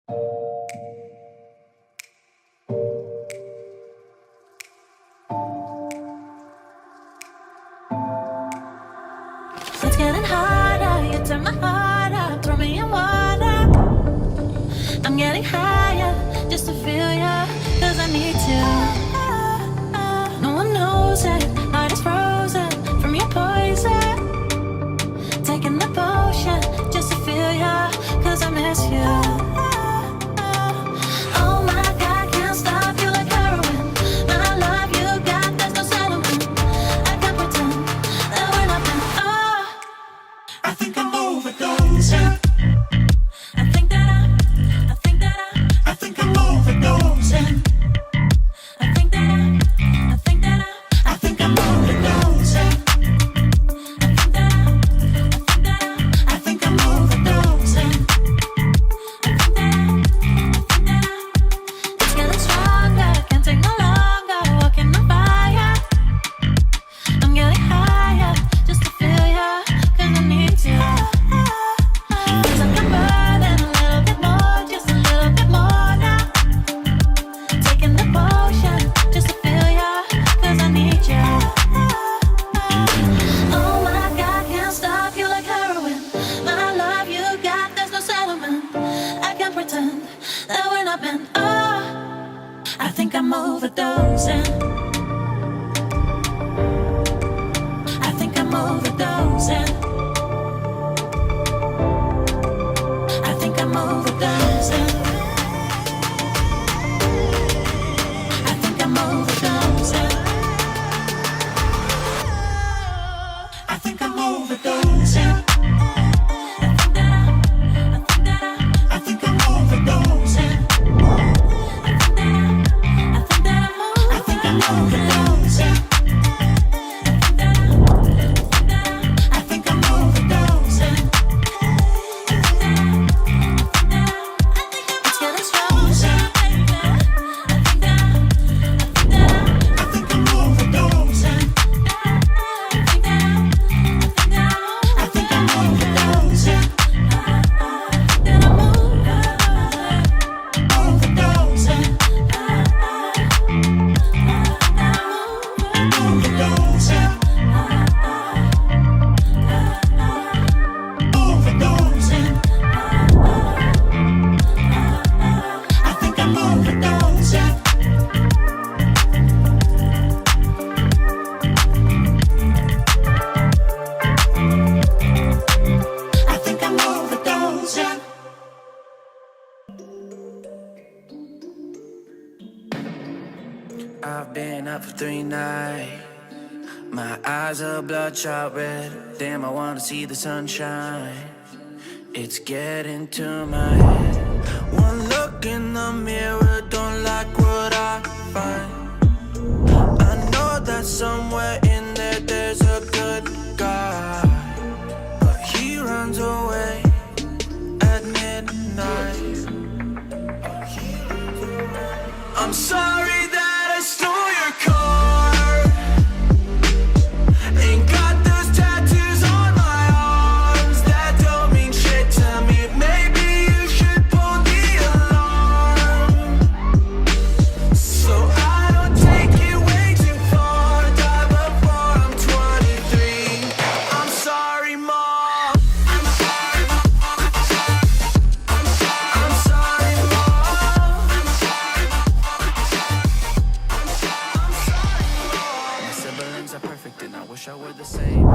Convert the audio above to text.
It's getting harder, you turn my heart up, throw me in water. I'm getting higher, just to feel ya, cause I need to. No one knows it, heart is frozen from your poison. Taking the potion, just to feel ya, cause I miss you. Oh my God, can't stop you like heroin. My love you got, there's no settlement. I can't pretend that we're nothing. Oh, I think I'm overdosing. I think that I think I'm overdosing. I think that I think I'm overdosing. I think I'm overdosing. it's getting stronger, can't take no longer, walking on fire. I'm getting higher, just to feel ya, cause I need to. Feels like I'm burning a little bit more, just a little bit more now. Taking the potion, just to feel ya, cause I need ya. Oh my God, can't stop you like heroin. My love you got, there's no settlement. I can't pretend that we're not meant. Oh, I think I'm overdosing. I think I'm overdosing. I think I'm overdosing. I think I'm overdosing. I think I'm overdosing. I think I'm overdosing. I think I'm overdosing. I think I'm overdosing. It's getting stronger. I think I'm overdosing. I think I'm overdosing. Overdosing. Overdosing. I think I'm overdosing. I think I'm overdosing. I've been up for 3 nights. My eyes are bloodshot red. Damn, I wanna see the sunshine. It's getting to my head. One look in the mirror, don't like what I find. I know that somewhere in there there's a good guy, but he runs away at midnight. I'm sorry that I stole your car. Ain't got those tattoos on my arms that don't mean shit to me. Maybe you should pull the alarm, so I don't take it way too far. Die before I'm 23. I'm sorry, Mom. I'm sorry, Mom. I'm sorry, Mom. My siblings are perfect and I wish I were the same.